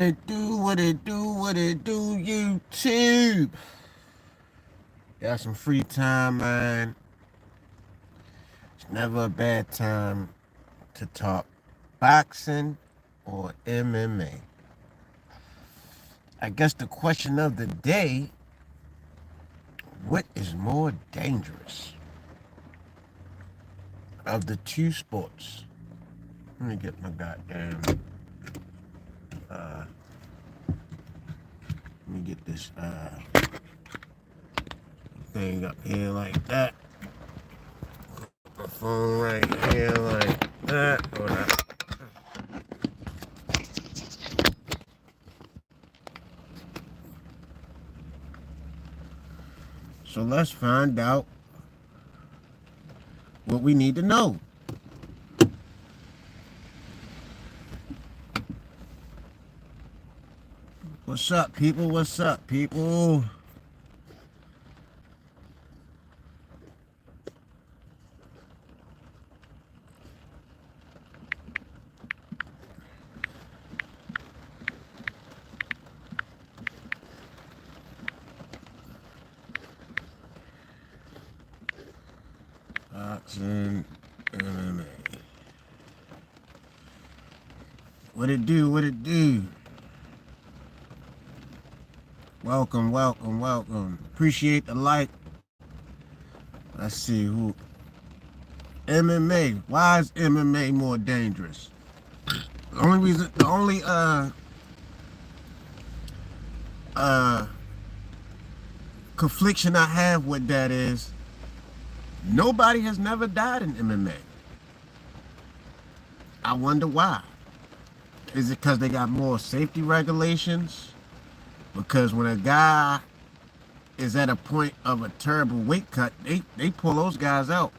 What it do, YouTube? Got some free time, man. It's never a bad time to talk boxing or MMA. I guess the question of the day, what is more dangerous of the two sports? Let me get my goddamn, uh, let me get this, thing up here like that. My phone right here like that. Hold on. So let's find out what we need to know. What's up, people? What's up, people? Boxing, MMA. What it do? What it do? Welcome, welcome, welcome. Appreciate the like. Let's see who. MMA. Why is MMA more dangerous? The only reason, the only uh confliction I have with that is nobody has never died in MMA. I wonder why. Is it because they got more safety regulations? Because when a guy is at a point of a terrible weight cut, they pull those guys out.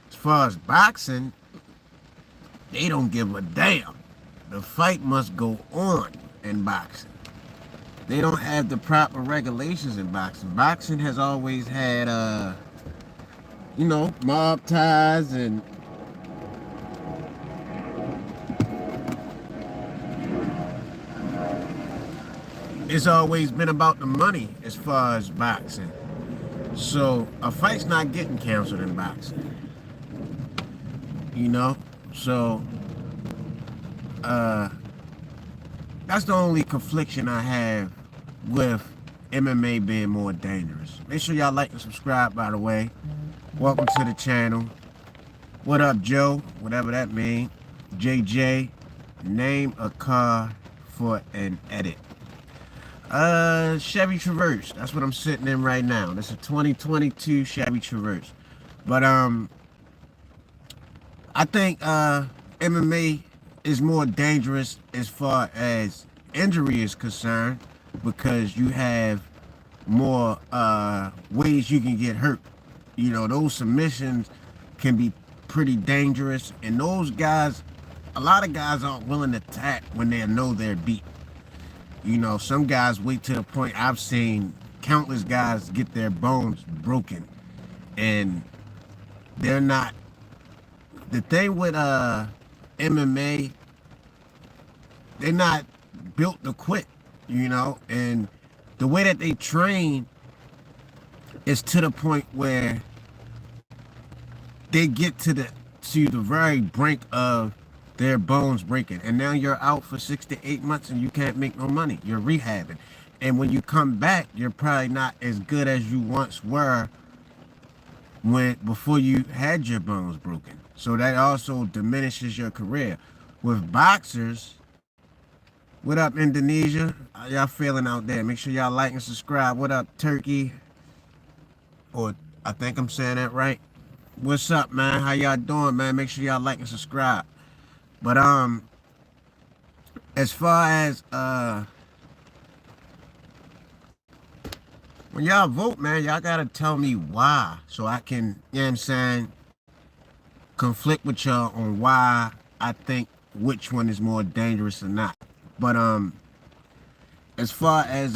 As far as boxing, they don't give a damn. The fight must go on in boxing. They don't have the proper regulations in boxing. Boxing has always had, mob ties and it's always been about the money as far as boxing. So a fight's not getting canceled in boxing. You know? So that's the only confliction I have with MMA being more dangerous. Make sure y'all like and subscribe, by the way. Welcome to the channel. What up, Joe? Whatever that means. JJ, name a car for an edit. Chevy Traverse. That's what I'm sitting in right now. This is a 2022 Chevy Traverse. But I think MMA is more dangerous as far as injury is concerned because you have more ways you can get hurt. You know, those submissions can be pretty dangerous, and those guys, a lot of guys aren't willing to attack when they know they're beat. You know, some guys wait to the point. I've seen countless guys get their bones broken, and they're not. The thing with MMA, they're not built to quit, you know, and the way that they train is to the point where they get to the very brink of their bones breaking, and now you're out for 6 to 8 months and you can't make no money. You're rehabbing, and when you come back, you're probably not as good as you once were before you had your bones broken. So that also diminishes your career. With boxers, what up, Indonesia? How y'all feeling out there? Make sure y'all like and subscribe. What up, Turkey? Or I think I'm saying that right. What's up, man? How y'all doing, man? Make sure y'all like and subscribe. But as far as when y'all vote, man, y'all gotta tell me why, so I can, you know what I'm saying, conflict with y'all on why I think which one is more dangerous or not. But as far as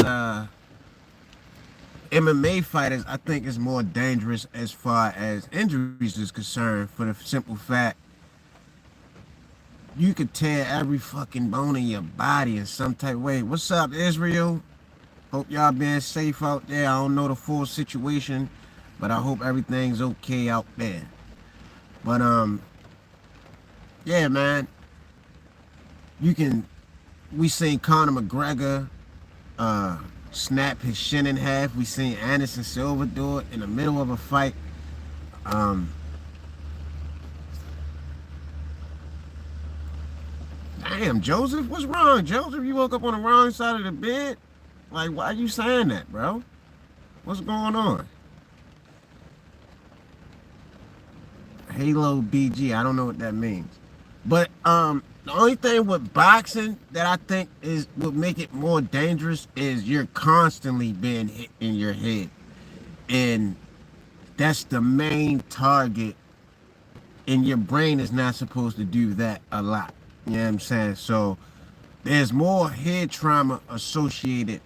MMA fighters, I think it's more dangerous as far as injuries is concerned, for the simple fact you could tear every fucking bone in your body in some type of way. What's up, Israel? Hope y'all being safe out there. I don't know the full situation, but I hope everything's okay out there. But yeah, man. You can we seen Conor McGregor snap his shin in half. We seen Anderson Silva do it in the middle of a fight. Damn, Joseph, what's wrong, Joseph? You woke up on the wrong side of the bed? Like, why are you saying that, bro? What's going on? Halo BG, I don't know what that means. But the only thing with boxing that I think is would make it more dangerous is you're constantly being hit in your head. And that's the main target. And your brain is not supposed to do that a lot. You know what I'm saying? So there's more head trauma associated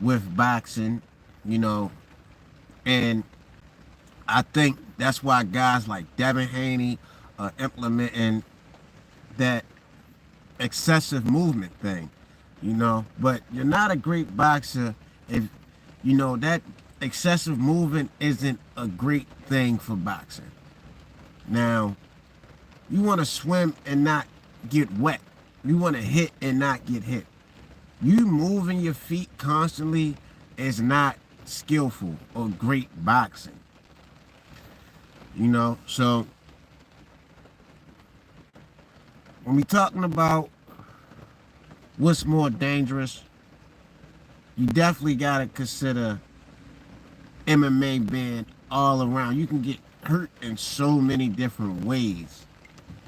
with boxing, you know, and I think that's why guys like Devin Haney are implementing that excessive movement thing, you know. But you're not a great boxer if, you know, that excessive movement isn't a great thing for boxing. Now, you want to swim and not get wet. You want to hit and not get hit. You moving your feet constantly is not skillful or great boxing. You know, so when we talking about what's more dangerous, you definitely got to consider MMA being all around. You can get hurt in so many different ways.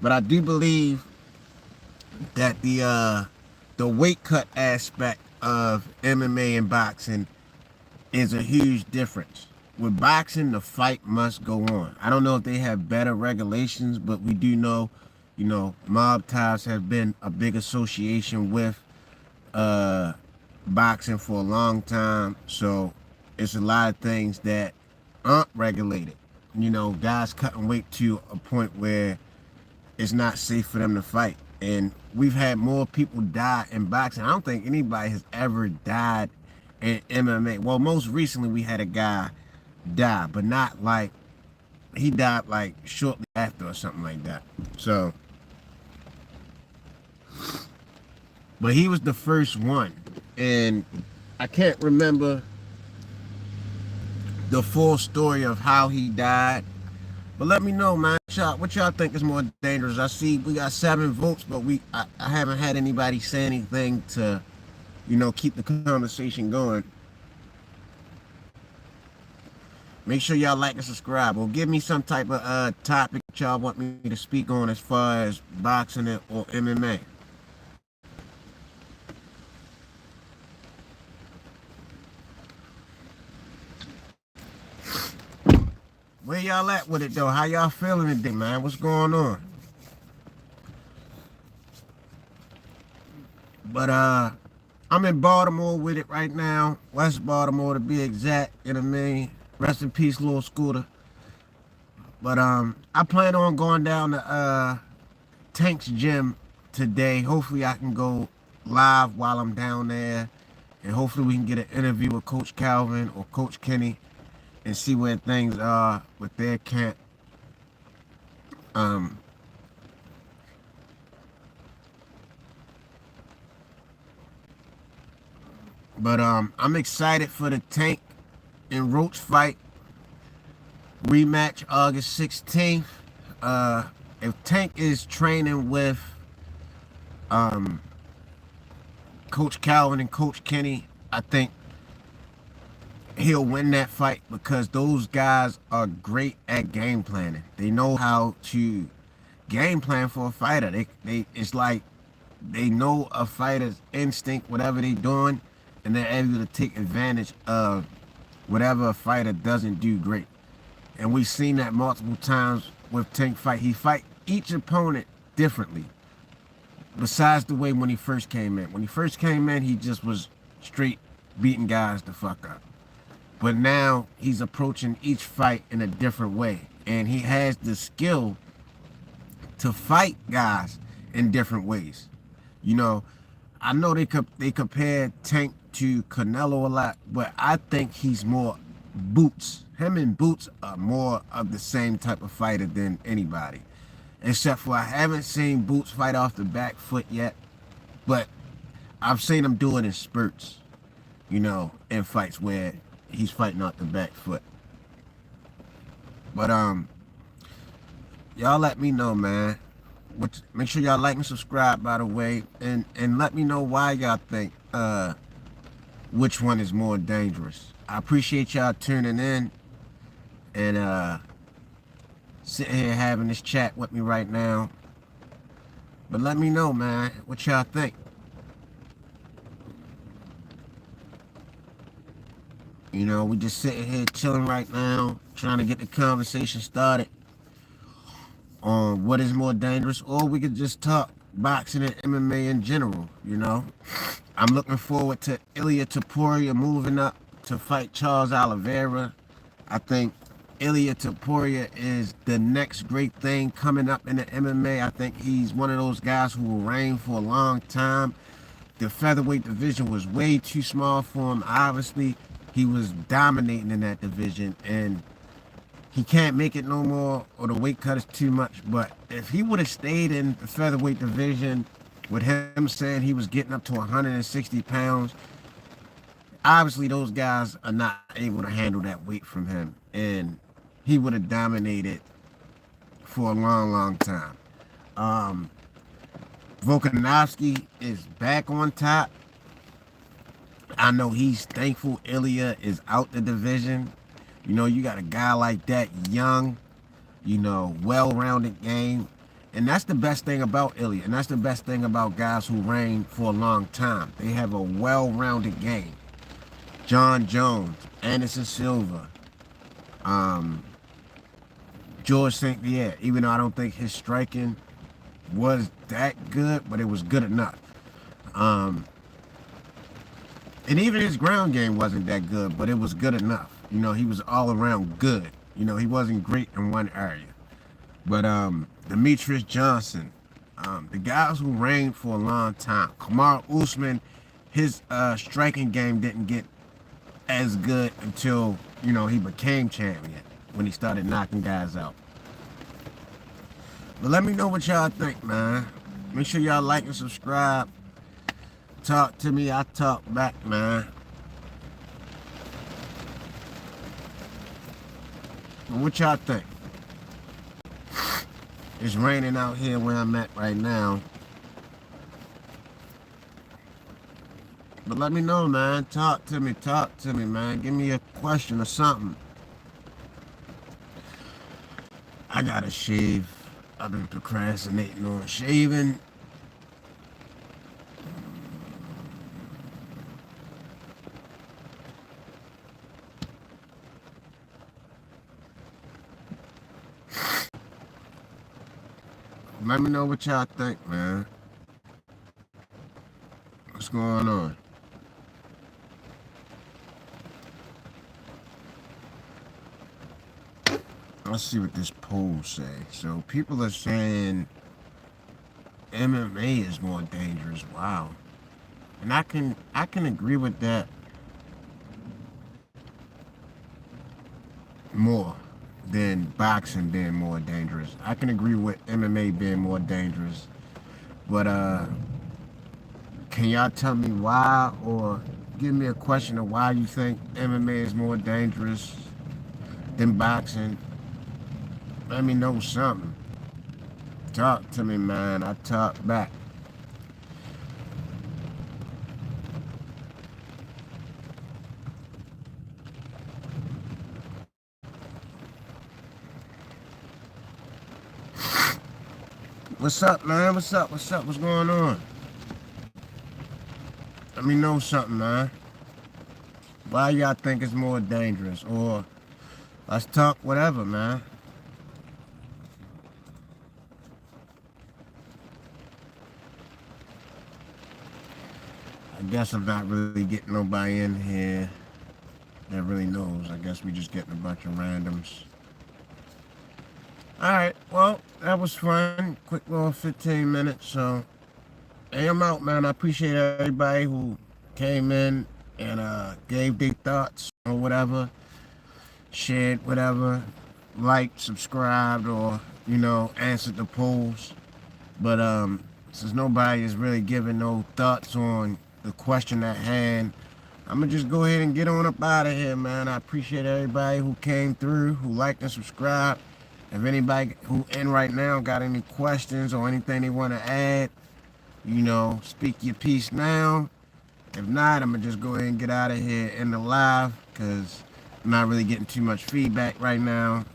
But I do believe that the weight cut aspect of MMA and boxing is a huge difference. With boxing, the fight must go on. I don't know if they have better regulations, but we do know, you know, mob ties have been a big association with boxing for a long time. So it's a lot of things that aren't regulated. You know, guys cutting weight to a point where it's not safe for them to fight. And we've had more people die in boxing. I don't think anybody has ever died in MMA. Well, most recently we had a guy die, but not like, he died like shortly after or something like that. So, but he was the first one. And I can't remember the full story of how he died. But let me know, man. What y'all think is more dangerous? I see we got 7 votes, but I haven't had anybody say anything to, you know, keep the conversation going. Make sure y'all like and subscribe, or give me some type of topic y'all want me to speak on as far as boxing or MMA. Where y'all at with it though? How y'all feeling today, man? What's going on? But I'm in Baltimore with it right now. West Baltimore to be exact. You know what I mean? Rest in peace, little Scooter. But I plan on going down to Tank's gym today. Hopefully I can go live while I'm down there. And hopefully we can get an interview with Coach Calvin or Coach Kenny and see where things are with their camp. But I'm excited for the Tank and Roach fight rematch August 16th. If Tank is training with Coach Calvin and Coach Kenny, I think he'll win that fight because those guys are great at game planning. They know how to game plan for a fighter. It's like they know a fighter's instinct, whatever they're doing, and they're able to take advantage of whatever a fighter doesn't do great. And we've seen that multiple times with Tank fight. He fight each opponent differently. Besides the way when he first came in. When he first came in, he just was straight beating guys the fuck up. But now he's approaching each fight in a different way. And he has the skill to fight guys in different ways. You know, I know they compare Tank to Canelo a lot, but I think he's more Boots. Him and Boots are more of the same type of fighter than anybody. Except for I haven't seen Boots fight off the back foot yet, but I've seen him do it in spurts, in fights where he's fighting off the back foot. But y'all let me know, man. Make sure y'all like and subscribe, by the way, and let me know why y'all think which one is more dangerous. I appreciate y'all tuning in and sitting here having this chat with me right now. But let me know, man, what y'all think. We just sitting here chilling right now, trying to get the conversation started on what is more dangerous, or we could just talk boxing and MMA in general. I'm looking forward to Ilia Topuria moving up to fight Charles Oliveira. I think Ilia Topuria is the next great thing coming up in the MMA. I think he's one of those guys who will reign for a long time. The featherweight division was way too small for him. Obviously, he was dominating in that division, and he can't make it no more, or the weight cut is too much. But if he would have stayed in the featherweight division with him saying he was getting up to 160 pounds, obviously those guys are not able to handle that weight from him, and he would have dominated for a long, long time. Volkanovski is back on top. I know he's thankful Ilia is out the division. You got a guy like that, young, well-rounded game. And that's the best thing about Ilia. And that's the best thing about guys who reign for a long time. They have a well-rounded game. John Jones, Anderson Silva, George St. Pierre. Even though I don't think his striking was that good, but it was good enough. And even his ground game wasn't that good, but it was good enough. He was all around good. He wasn't great in one area. But Demetrius Johnson, the guys who reigned for a long time. Kamaru Usman, his striking game didn't get as good until, he became champion, when he started knocking guys out. But let me know what y'all think, man. Make sure y'all like and subscribe. Talk to me, I talk back, man. What y'all think? It's raining out here where I'm at right now. But let me know, man. Talk to me, man. Give me a question or something. I gotta shave. I've been procrastinating on shaving. Let me know what y'all think, man. What's going on? Let's see what this poll say. So people are saying MMA is more dangerous. Wow. And I can agree with that more than boxing being more dangerous. I can agree with MMA being more dangerous. But can y'all tell me why, or give me a question of why you think MMA is more dangerous than boxing? Let me know something. Talk to me, man. I talk back. What's up, man? What's up? What's going on? Let me know something, man. Why y'all think it's more dangerous? Or let's talk whatever, man. I guess I'm not really getting nobody in here that really knows. I guess we just getting a bunch of randoms. Alright, well, that was fun. Quick little 15 minutes, so hey, I'm out, man. I appreciate everybody who came in and gave their thoughts or whatever, shared whatever, liked, subscribed, or, answered the polls. But since nobody is really giving no thoughts on the question at hand, I'm gonna just go ahead and get on up out of here, man. I appreciate everybody who came through, who liked and subscribed. If anybody who in right now got any questions or anything they want to add, speak your piece now. If not, I'm gonna just go ahead and get out of here in the live because I'm not really getting too much feedback right now.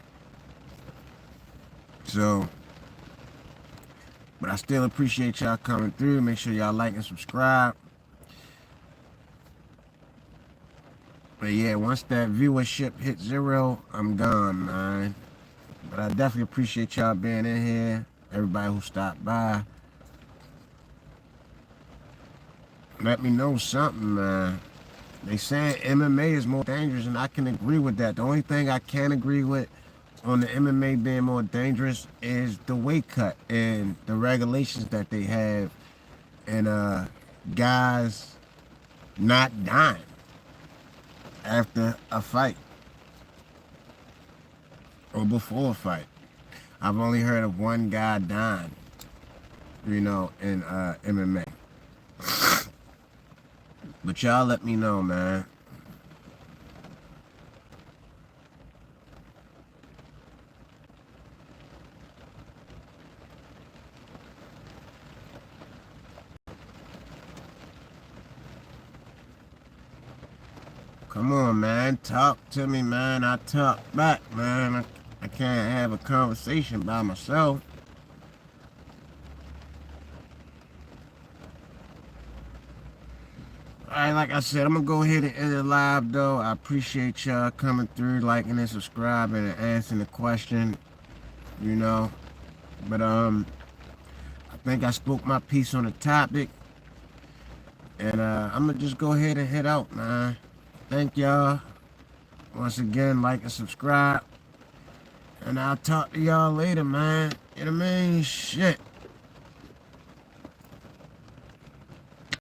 So, but I still appreciate y'all coming through. Make sure y'all like and subscribe. But yeah, once that viewership hits 0, I'm gone, man. But I definitely appreciate y'all being in here. Everybody who stopped by. Let me know something, man. They saying MMA is more dangerous, and I can agree with that. The only thing I can agree with on the MMA being more dangerous is the weight cut and the regulations that they have, and guys not dying after a fight or before a fight. I've only heard of one guy dying, in MMA. But y'all let me know, man. Come on, man. Talk to me, man. I talk back, man. I can't have a conversation by myself. Alright, like I said, I'm gonna go ahead and end it live, though. I appreciate y'all coming through, liking and subscribing and answering the question, But, I think I spoke my piece on the topic. And, I'm gonna just go ahead and head out, man. Thank y'all. Once again, like and subscribe. And I'll talk to y'all later, man. You know what I mean? Shit.